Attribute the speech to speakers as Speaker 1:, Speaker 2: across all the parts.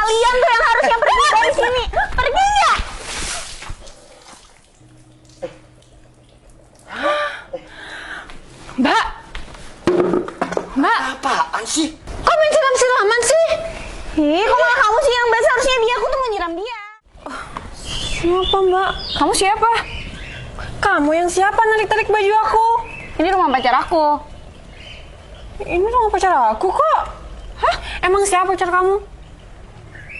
Speaker 1: Kalian tuh yang harusnya pergi dari sini. Pergi ya.
Speaker 2: Mbak. Mbak.
Speaker 3: Apaan sih?
Speaker 2: Kok main siram-siraman sih?
Speaker 1: Kok malah kamu sih yang biasa, harusnya dia, aku tuh mau nyiram dia.
Speaker 2: Siapa Mbak? Kamu siapa? Kamu yang siapa narik-tarik baju aku?
Speaker 1: Ini rumah pacar aku.
Speaker 2: Ini rumah pacar aku kok. Hah? Emang siapa pacar kamu?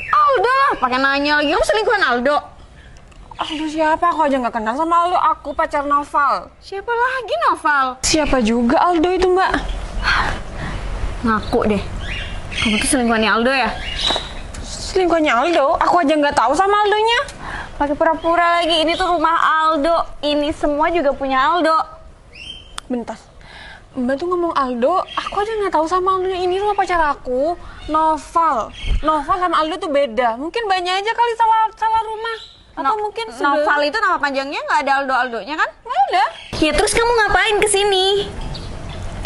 Speaker 1: Aldo lah, pakai nanya lagi, kamu selingkuhan Aldo.
Speaker 2: Aldo siapa? Aku aja nggak kenal sama Aldo. Aku pacar Noval.
Speaker 1: Siapa lagi Noval?
Speaker 2: Siapa juga Aldo itu Mbak?
Speaker 1: Ngaku deh. Kamu tuh selingkuhannya Aldo ya?
Speaker 2: Selingkuhannya Aldo? Aku aja nggak tahu sama Aldonya.
Speaker 1: Pakai pura-pura lagi, ini tuh rumah Aldo. Ini semua juga punya Aldo.
Speaker 2: Bentar. Mbak tuh ngomong Aldo, aku aja nggak tahu sama Aldonya. Ini rumah pacar aku, Noval. Noval sama Aldo tuh beda. Mungkin banyak aja kali salah rumah. Atau mungkin
Speaker 1: Noval itu nama panjangnya, nggak ada Aldo-Aldonya kan?
Speaker 2: nggak ada.
Speaker 1: Ya terus kamu ngapain kesini?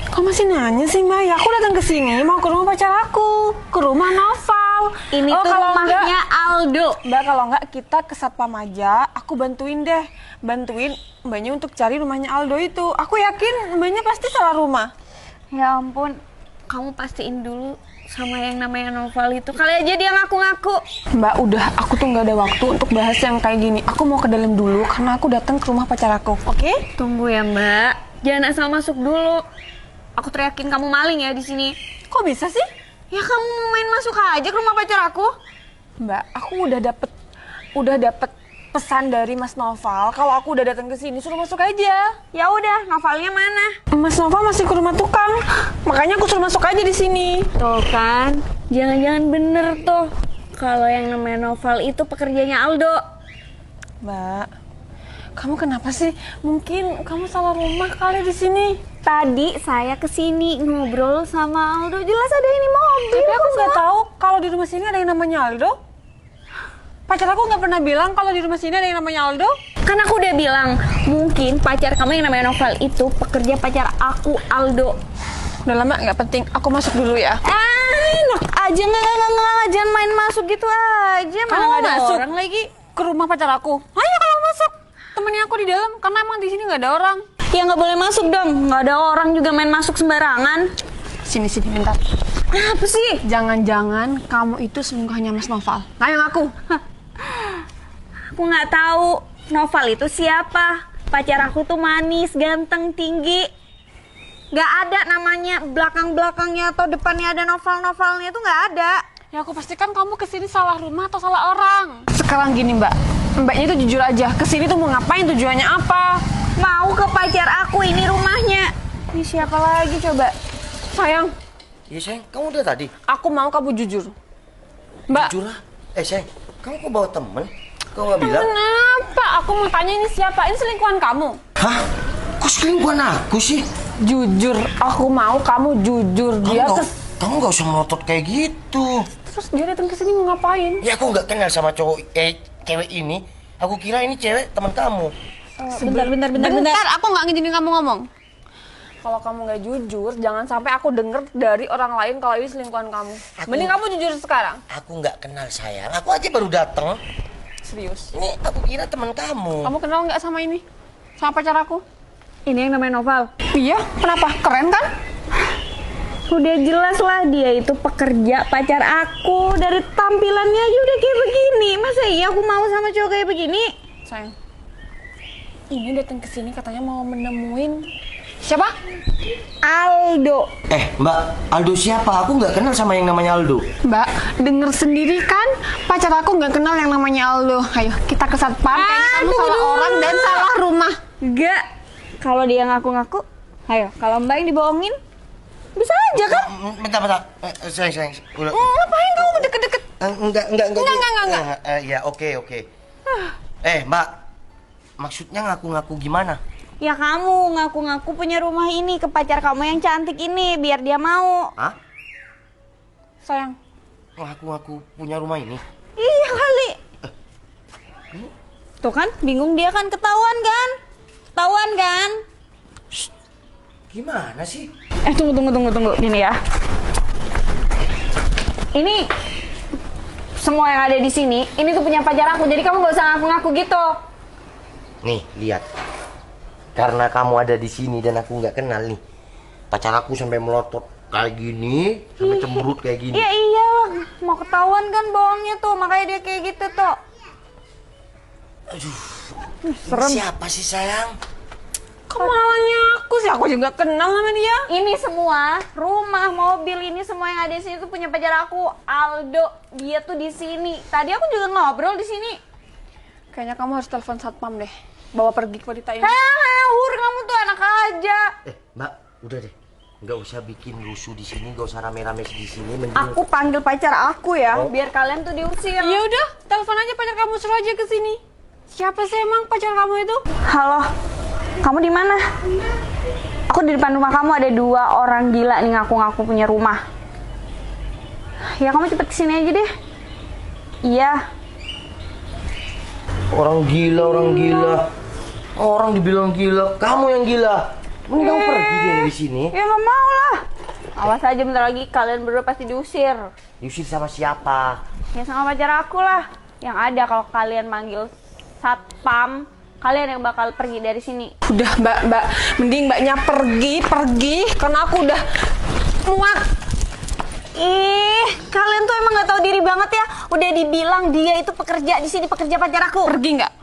Speaker 2: Kok masih nanya sih Mbak? Ya aku datang ke sini mau ke rumah pacar aku, ke rumah Noval.
Speaker 1: Ini tuh
Speaker 2: kalau
Speaker 1: rumahnya Aldo.
Speaker 2: Mbak, kalau nggak kita ke satpam aja, aku bantuin deh. Bantuin Mbaknya untuk cari rumahnya Aldo itu. Aku yakin Mbaknya pasti salah rumah.
Speaker 1: Ya ampun, kamu pastiin dulu sama yang namanya Noval itu. Kali aja dia ngaku-ngaku.
Speaker 2: Mbak, udah, aku tuh nggak ada waktu untuk bahas yang kayak gini. Aku mau ke dalam dulu karena aku datang ke rumah pacar aku, oke?
Speaker 1: Tunggu ya Mbak, jangan asal masuk dulu. Aku teriakin kamu maling ya di sini.
Speaker 2: Kok bisa sih?
Speaker 1: Ya kamu mau main masuk aja ke rumah pacar aku.
Speaker 2: Mbak, aku udah dapet pesan dari Mas Noval. Kalau aku udah datang ke sini, suruh masuk aja.
Speaker 1: Ya udah, Novalnya mana?
Speaker 2: Mas Noval masih ke rumah tukang, makanya aku suruh masuk aja di sini.
Speaker 1: Tuh kan, jangan-jangan bener tuh. Kalau yang namanya Noval itu pekerjanya Aldo.
Speaker 2: Mbak, kamu kenapa sih? Mungkin kamu salah rumah kali di sini.
Speaker 1: Tadi saya kesini ngobrol sama Aldo, jelas ada ini mobil.
Speaker 2: Tapi aku nggak tahu kalau di rumah sini ada yang namanya Aldo. Pacar aku nggak pernah bilang kalau di rumah sini ada yang namanya Aldo.
Speaker 1: Kan aku udah bilang, mungkin pacar kamu yang namanya Noval itu pekerja pacar aku, Aldo.
Speaker 2: Udah lama nggak penting, aku masuk dulu ya.
Speaker 1: Enak aja, nggak, jangan main masuk gitu aja. Mana
Speaker 2: Kamu
Speaker 1: nggak ada
Speaker 2: masuk
Speaker 1: orang lagi.
Speaker 2: ke rumah pacar aku. Ayo kalau masuk, temennya aku di dalam karena emang di sini nggak ada orang.
Speaker 1: Ya nggak boleh masuk dong, nggak ada orang juga main masuk sembarangan.
Speaker 2: Sini bentar.
Speaker 1: Apa sih?
Speaker 2: Jangan-jangan kamu itu selingkuhannya Mas Noval. Ayo ngaku.
Speaker 1: Aku nggak tahu Noval itu siapa. Pacar aku tuh manis, ganteng, tinggi. Nggak ada namanya belakang-belakangnya atau depannya ada Noval-Novalnya tuh nggak ada.
Speaker 2: Ya aku pastikan kamu kesini salah rumah atau salah orang. Sekarang gini Mbak, Mbaknya itu jujur aja. Kesini tuh mau ngapain, tujuannya apa?
Speaker 1: Mau ke pacar aku, ini rumahnya. Ini siapa lagi coba?
Speaker 2: Sayang,
Speaker 3: Iya sayang, kamu udah tadi?
Speaker 2: aku mau kamu jujur. Mbak,
Speaker 3: Jujur lah. Sayang, kamu kok bawa temen? Kau nggak bilang?
Speaker 2: kenapa? Aku mau tanya ini siapa? Ini selingkuhan kamu.
Speaker 3: Hah? Kok selingkuhan aku sih?
Speaker 2: Jujur, aku mau kamu jujur. Dia
Speaker 3: Kamu nggak usah melotot kayak gitu.
Speaker 2: Terus dia datang ke sini mau ngapain?
Speaker 3: Ya aku nggak kenal sama cewek ini. Aku kira ini cewek teman kamu.
Speaker 1: Bentar.
Speaker 2: Aku nggak ngizinin kamu ngomong. Kalau kamu nggak jujur, jangan sampai aku denger dari orang lain kalau ini selingkuhan kamu. Mending kamu jujur sekarang.
Speaker 3: Aku nggak kenal sayang. Aku aja baru datang.
Speaker 2: Serius.
Speaker 3: Ini aku kira teman kamu.
Speaker 2: Kamu kenal nggak sama ini? Sama pacar aku?
Speaker 1: Ini yang namanya Noval.
Speaker 2: Iya, kenapa? Keren kan?
Speaker 1: Udah jelas lah dia itu pekerja pacar aku. Dari tampilannya aja udah kayak begini. Masa iya aku mau sama cowok kayak begini?
Speaker 2: Sayang, ini datang ke sini katanya mau menemuin siapa?
Speaker 1: Aldo.
Speaker 3: Mbak, Aldo siapa? Aku nggak kenal sama yang namanya Aldo.
Speaker 2: Mbak, denger sendiri kan? Pacar aku nggak kenal yang namanya Aldo. Ayo, kita ke satpam. Kayaknya kamu salah orang dan salah rumah.
Speaker 1: Enggak. Kalau dia ngaku-ngaku, ayo. Kalau Mbak yang dibohongin, bisa aja kan?
Speaker 3: Bentar. Sayang. Udah.
Speaker 2: Ngapain kamu deket-deket?
Speaker 3: Enggak.
Speaker 2: Enggak.
Speaker 3: Ya, oke. Mbak, maksudnya ngaku-ngaku gimana?
Speaker 1: Ya kamu ngaku-ngaku punya rumah ini ke pacar kamu yang cantik ini, biar dia mau.
Speaker 3: Hah?
Speaker 2: Sayang,
Speaker 3: Ngaku-ngaku punya rumah ini?
Speaker 1: Iya kali. Tuh kan, bingung dia kan, ketahuan kan?
Speaker 3: Gimana sih?
Speaker 1: Tunggu. Gini ya. Ini semua yang ada di sini, ini tuh punya pacar aku. Jadi kamu gak usah ngaku-ngaku gitu.
Speaker 3: Nih, lihat. Karena kamu ada di sini dan aku nggak kenal nih. Pacar aku sampai melotot kayak gini, sampai cemberut kayak gini.
Speaker 1: Iya iya, mau ketahuan kan bohongnya tuh, makanya dia kayak gitu tuh.
Speaker 3: Aduh,
Speaker 1: serem.
Speaker 3: ini siapa sih sayang?
Speaker 2: Kemalanya aku sih, aku juga kenal sama dia.
Speaker 1: Ini semua rumah, mobil ini semua yang ada di sini tuh punya pacar aku, Aldo. Dia tuh di sini. Tadi aku juga ngobrol di sini.
Speaker 2: Kayaknya kamu harus telepon satpam deh. Bawa pergi ke wanita ini.
Speaker 1: Ngawur kamu tuh anak aja.
Speaker 3: Mbak, udah deh. Nggak usah bikin rusuh di sini, nggak usah rame-rame di sini. Mending...
Speaker 1: Aku panggil pacar aku ya, biar kalian tuh diusir.
Speaker 2: Ya udah, telepon aja pacar kamu, suruh aja ke sini. Siapa sih emang pacar kamu itu?
Speaker 1: Halo, kamu di mana? Aku di depan rumah kamu ada 2 orang gila nih ngaku-ngaku punya rumah. Ya kamu cepet kesini aja deh. Iya.
Speaker 3: Orang gila, orang gila. Orang dibilang gila, kamu yang gila. Mending kamu pergi deh dari sini.
Speaker 1: Ya nggak mau lah. Awas aja bentar lagi kalian berdua pasti diusir.
Speaker 3: Diusir sama siapa?
Speaker 1: Ya sama pacar aku lah. Yang ada kalau kalian manggil satpam, kalian yang bakal pergi dari sini.
Speaker 2: Udah mbak, mending mbaknya pergi, karena aku udah muak.
Speaker 1: Ih, kalian tuh emang nggak tahu diri banget ya. Udah dibilang dia itu pekerja di sini, pekerja pacar aku.
Speaker 2: Pergi nggak?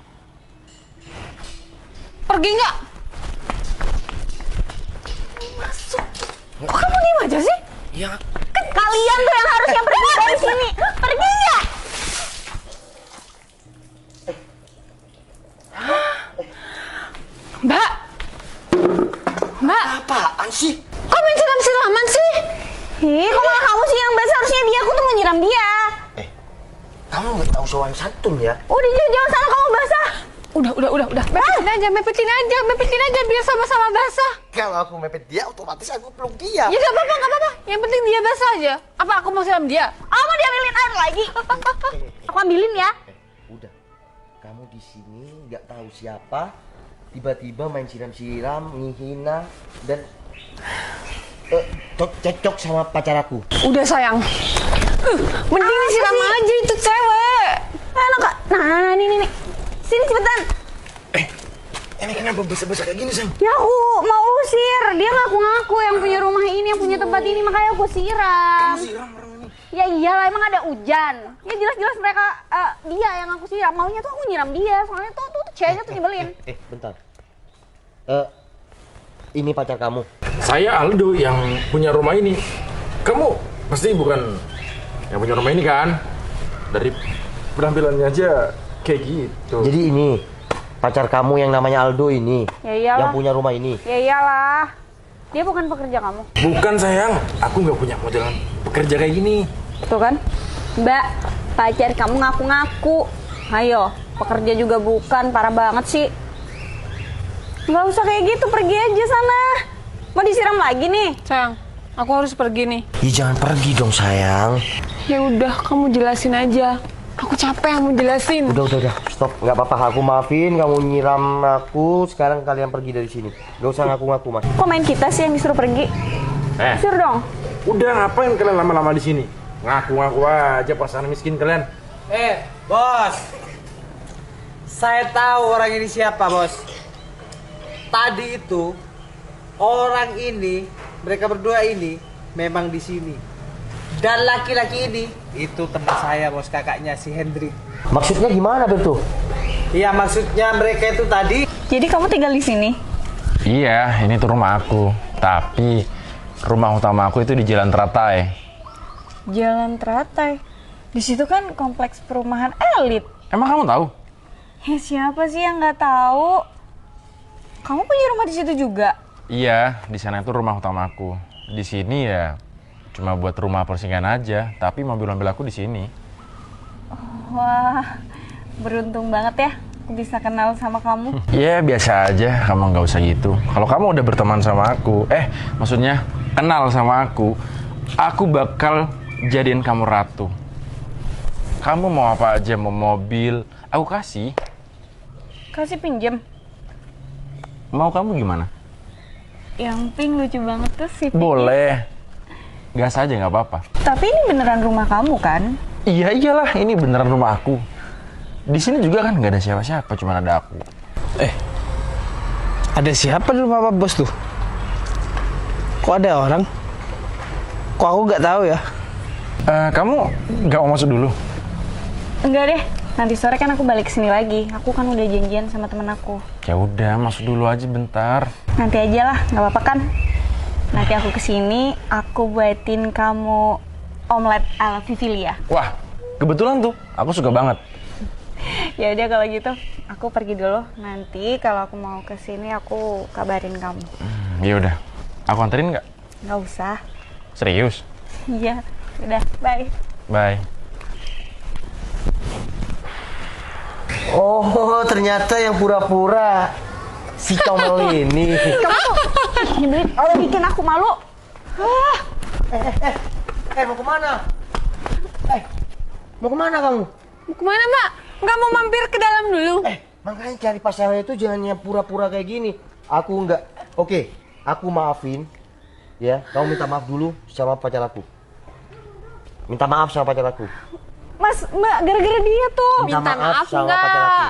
Speaker 2: Pergi nggak? Masuk. Kok kamu diem aja sih?
Speaker 3: Ya,
Speaker 1: Kan kalian tuh yang harus yang pergi dari sini. Pergi nggak?
Speaker 2: Mbak,
Speaker 3: apaan sih?
Speaker 2: kok main siram-siraman sih?
Speaker 1: Ih, kok malah kamu sih yang basah? Harusnya dia, aku tuh mau nyiram dia.
Speaker 3: Kamu nggak tahu soal santun ya?
Speaker 1: Udah jangan sana kamu basah.
Speaker 2: Udah. Mepetin aja biar sama-sama basah.
Speaker 3: Kalau aku mepet dia, otomatis aku peluk dia.
Speaker 2: Ya nggak apa-apa. Yang penting dia basah aja. Apa aku mau siram dia?
Speaker 1: Mau diambilin air lagi? Aku ambilin ya.
Speaker 3: Udah, kamu di sini nggak tahu siapa, tiba-tiba main siram-siram, menghina dan cocok sama pacar aku.
Speaker 2: Udah sayang. Mending disiram aja itu cewek.
Speaker 1: Enak kak. Nah, nih. Sini cepetan.
Speaker 3: Ini kenapa besar-besar kayak gini, Sang?
Speaker 1: Ya aku mau usir. Dia ngaku-ngaku yang punya rumah ini, yang punya tempat ini, makanya aku siram.
Speaker 3: Siram orang ini.
Speaker 1: Ya iyalah, emang ada hujan. Ya jelas-jelas mereka dia yang aku siram. Maunya tuh aku nyiram dia. Soalnya tuh ceweknya tuh nyebelin.
Speaker 3: Bentar. Ini pacar kamu.
Speaker 4: Saya Aldo yang punya rumah ini. Kamu pasti bukan yang punya rumah ini kan? Dari penampilannya aja kayak gitu.
Speaker 3: Jadi ini pacar kamu yang namanya Aldo ini.
Speaker 1: Ya iyalah.
Speaker 3: Yang punya rumah ini.
Speaker 1: Ya iyalah. Dia bukan pekerja kamu.
Speaker 4: Bukan sayang, aku nggak punya modelan pekerja kayak gini.
Speaker 1: Tuh kan? Mbak, pacar kamu ngaku-ngaku. Ayo, pekerja juga bukan, parah banget sih. Nggak usah kayak gitu, pergi aja sana. Mau disiram lagi nih?
Speaker 2: Sayang, aku harus pergi nih.
Speaker 3: Ya jangan pergi dong sayang.
Speaker 2: Ya udah, kamu jelasin aja. Aku capek mau jelasin.
Speaker 3: Udah, stop. Nggak apa-apa, aku maafin kamu nyiram aku. Sekarang kalian pergi dari sini. Nggak usah ngaku-ngaku, Mas.
Speaker 1: Kok main kita sih yang disuruh pergi? Suruh dong.
Speaker 4: Udah ngapain kalian lama-lama di sini? Ngaku-ngaku aja pasangan miskin kalian.
Speaker 5: Bos. Saya tahu orang ini siapa, Bos. Tadi itu orang ini, mereka berdua ini memang di sini. Dan laki-laki ini itu teman saya, Bos, kakaknya si Hendrik.
Speaker 3: Maksudnya gimana, Bertu?
Speaker 5: Iya, maksudnya mereka itu tadi.
Speaker 1: Jadi kamu tinggal di sini?
Speaker 4: Iya, ini tuh rumah aku. Tapi rumah utama aku itu di Jalan Teratai.
Speaker 1: Jalan Teratai. Di situ kan kompleks perumahan elit.
Speaker 4: Emang kamu tahu?
Speaker 1: Siapa sih yang nggak tahu? Kamu punya rumah di situ juga?
Speaker 4: Iya, di sana itu rumah utama aku. Di sini ya cuma buat rumah persinggahan aja, tapi mobil-mobil aku di sini.
Speaker 1: Wah, beruntung banget ya aku bisa kenal sama kamu.
Speaker 4: Ya biasa aja, kamu nggak usah gitu. Kalau kamu udah berteman sama aku, maksudnya kenal sama aku bakal jadiin kamu ratu. Kamu mau apa aja, mau mobil, aku kasih.
Speaker 1: Kasih pinjem.
Speaker 4: Mau kamu gimana?
Speaker 1: Yang pink lucu banget tuh sih.
Speaker 4: Boleh. Gas aja nggak apa-apa.
Speaker 1: Tapi ini beneran rumah kamu kan?
Speaker 4: Iya iyalah, ini beneran rumah aku. Di sini juga kan nggak ada siapa-siapa, cuma ada aku.
Speaker 5: Ada siapa di rumah Pak Bos tuh? Kok ada orang? Kok aku nggak tahu ya?
Speaker 4: Kamu nggak mau masuk dulu?
Speaker 1: Enggak deh, nanti sore kan aku balik ke sini lagi. Aku kan udah janjian sama temen aku.
Speaker 4: Ya udah, masuk dulu aja bentar.
Speaker 1: Nanti aja lah, nggak apa-apa kan? Nanti aku kesini, aku buatin kamu omelet ala Vivilia.
Speaker 4: Wah, kebetulan tuh, aku suka banget.
Speaker 1: Ya udah kalau gitu, aku pergi dulu. Nanti kalau aku mau kesini, aku kabarin kamu.
Speaker 4: Ya udah, aku anterin nggak?
Speaker 1: Nggak usah.
Speaker 4: Serius?
Speaker 1: Iya, udah, bye.
Speaker 4: Bye.
Speaker 3: Oh, ternyata yang pura-pura si Comel ini.
Speaker 1: Kamu tuh nyebelin, bikin aku malu.
Speaker 3: Mau kemana? Mau kemana kamu?
Speaker 2: Mau kemana, Mbak? Nggak mau mampir ke dalam dulu?
Speaker 3: Makanya cari pasangan itu jangan yang pura-pura kayak gini. Aku enggak. Oke, aku maafin. Ya, kamu minta maaf dulu sama pacar aku. Minta maaf sama pacar aku.
Speaker 1: Mas, Mbak, gara-gara dia tuh.
Speaker 2: Minta maaf
Speaker 3: sama
Speaker 2: enggak?
Speaker 3: pacar aku.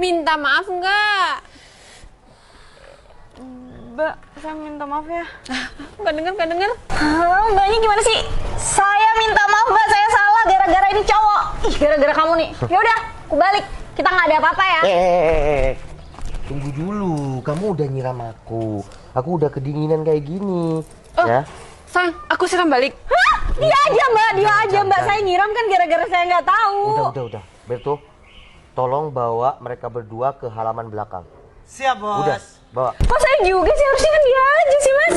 Speaker 2: Minta maaf nggak?
Speaker 1: Mbak, saya minta maaf ya.
Speaker 2: Nggak denger.
Speaker 1: Mbaknya gimana sih? Saya minta maaf, Mbak, saya salah gara-gara ini cowok. Ih, gara-gara kamu nih. Ya udah, aku balik. Kita nggak ada apa-apa ya.
Speaker 3: Tunggu dulu, kamu udah nyiram aku. Aku udah kedinginan kayak gini. Ya.
Speaker 2: Sayang, aku siram balik.
Speaker 1: Hah? Dia aja, Mbak, dia aja, Mbak. Saya nyiram kan gara-gara saya nggak tahu.
Speaker 3: Udah. Berto, tolong bawa mereka berdua ke halaman belakang.
Speaker 5: Siap, Bos.
Speaker 3: Udah, bawa.
Speaker 1: Kok saya juga sih? Harusnya kan dia aja sih, Mas.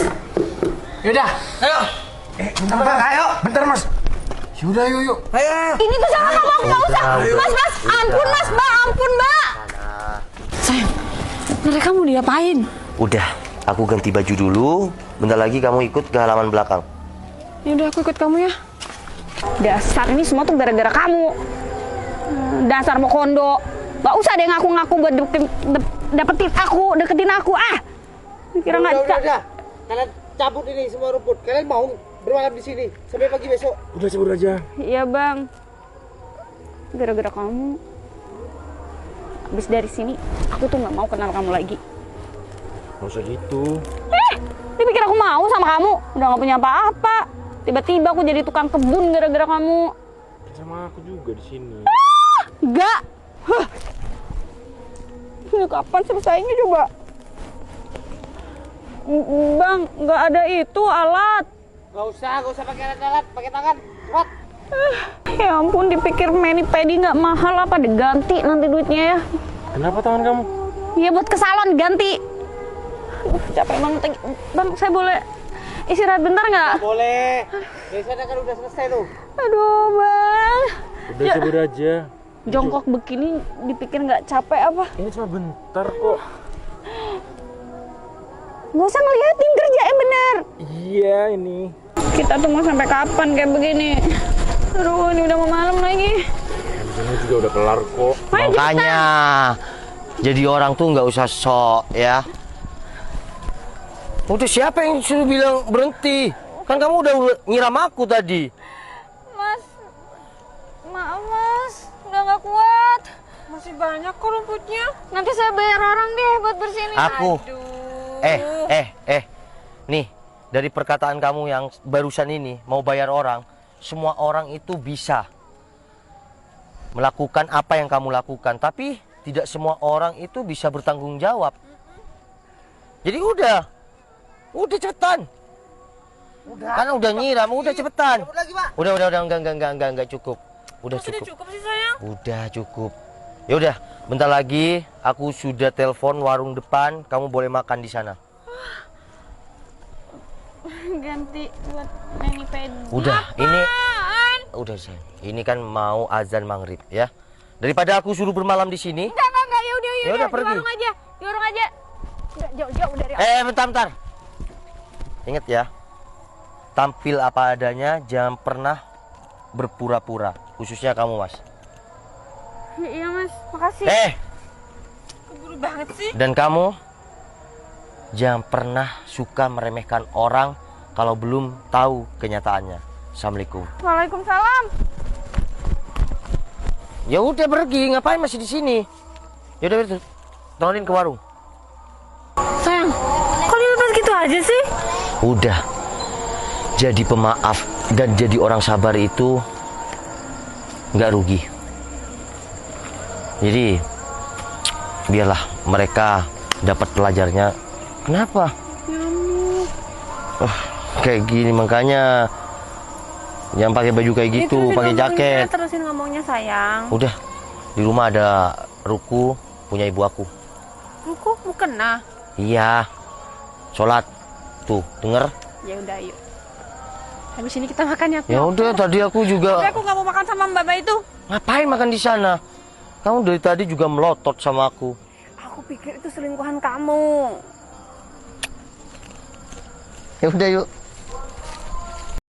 Speaker 5: Yaudah, ayo. Ayo.
Speaker 4: Bentar mas. Yaudah yuk.
Speaker 5: Ayo.
Speaker 1: Ini tuh salah kamu, nggak usah. Mas, ampun, Mas, Mbak, ampun, Mbak.
Speaker 2: Sayang, mereka mau diapain?
Speaker 3: Udah, aku ganti baju dulu. Bentar lagi kamu ikut ke halaman belakang.
Speaker 2: Ya udah, aku ikut kamu ya.
Speaker 1: Dasar ini semua tuh gara-gara kamu. Dasar mau kondo. Gak usah deh ngaku-ngaku buat deketin aku. Kira nggak bisa.
Speaker 5: Udah. Kalian cabut ini semua rumput. Kalian mau bermalam di sini sampai pagi besok.
Speaker 4: Udah cabut aja.
Speaker 1: Iya, Bang. Gara-gara kamu. Habis dari sini, aku tuh nggak mau kenal kamu lagi.
Speaker 4: Gak usah gitu.
Speaker 1: Dipikir aku mau sama kamu. Udah nggak punya apa-apa. Tiba-tiba aku jadi tukang kebun gara-gara kamu.
Speaker 4: Sama aku juga di sini.
Speaker 1: Enggak. Ini kapan selesainya coba? Bang, nggak ada itu alat.
Speaker 5: Gak usah pakai alat, pakai tangan. Cepat.
Speaker 1: Ya ampun, dipikir mani-pedi nggak mahal apa diganti nanti duitnya ya.
Speaker 4: Kenapa tangan kamu?
Speaker 1: Iya buat ke salon ganti. Capek banget. Bang, saya boleh istirahat bentar nggak?
Speaker 5: Boleh. Biasanya kan udah selesai tuh.
Speaker 1: Aduh, Bang.
Speaker 4: Udah cabut aja.
Speaker 1: Jongkok begini dipikir nggak capek apa?
Speaker 4: Ini cuma bentar kok.
Speaker 1: Nggak usah ngeliatin, kerjain bener.
Speaker 4: Iya ini.
Speaker 1: Kita tuh mau sampai kapan kayak begini? Aduh, ini udah mau malam lagi.
Speaker 4: Ini juga udah kelar kok.
Speaker 3: Makanya jadi orang tuh nggak usah sok ya. Udah, siapa yang suruh bilang berhenti? Kan kamu udah nyiram aku tadi.
Speaker 1: Mas, maaf Mas, udah nggak kuat.
Speaker 2: Masih banyak kok rumputnya.
Speaker 1: Nanti saya bayar orang deh buat bersihin.
Speaker 3: Aku. Nih, dari perkataan kamu yang barusan ini mau bayar orang, semua orang itu bisa melakukan apa yang kamu lakukan, tapi tidak semua orang itu bisa bertanggung jawab. Jadi udah cepetan. Kan udah nyiram, udah cepetan. Udah, enggak cukup. Udah
Speaker 2: Sudah
Speaker 3: cukup.
Speaker 2: cukup sih sayang.
Speaker 3: Udah cukup. Ya udah, bentar lagi aku sudah telepon warung depan, kamu boleh makan di sana.
Speaker 1: Ganti buat mani-pedi.
Speaker 3: Udah, udah sayang. Ini kan mau azan maghrib ya. Daripada aku suruh bermalam di sini.
Speaker 1: Enggak, ya udah,
Speaker 3: Ya udah, pergi.
Speaker 1: Di warung aja. Enggak jauh-jauh dari
Speaker 3: Bentar. Ingat ya. Tampil apa adanya, jangan pernah berpura-pura, khususnya kamu, Mas.
Speaker 1: Iya, Mas. Makasih.
Speaker 2: Keburu banget sih.
Speaker 3: Dan kamu jangan pernah suka meremehkan orang kalau belum tahu kenyataannya. Assalamualaikum.
Speaker 1: Waalaikumsalam.
Speaker 3: Ya udah pergi, ngapain masih di sini? Ya udah, temenin ke warung.
Speaker 2: Sayang, kok dilepas gitu aja sih?
Speaker 3: Udah. Jadi pemaaf dan jadi orang sabar itu nggak rugi. Jadi biarlah mereka dapat pelajarnya. Kenapa? Kayak gini makanya yang pakai baju kayak gitu, pakai jaket.
Speaker 2: Terusin ngomongnya sayang.
Speaker 3: Udah, di rumah ada ruku punya ibu aku.
Speaker 2: Ruku mukena.
Speaker 3: Iya, sholat tuh, denger?
Speaker 2: Ya udah yuk. Habis ini kita makan ya.
Speaker 3: Ya udah, tadi aku juga.
Speaker 2: Tapi aku nggak mau makan sama mbak itu.
Speaker 3: Ngapain makan di sana? Kamu dari tadi juga melotot sama aku.
Speaker 2: Aku pikir itu selingkuhan kamu.
Speaker 3: Ya udah yuk.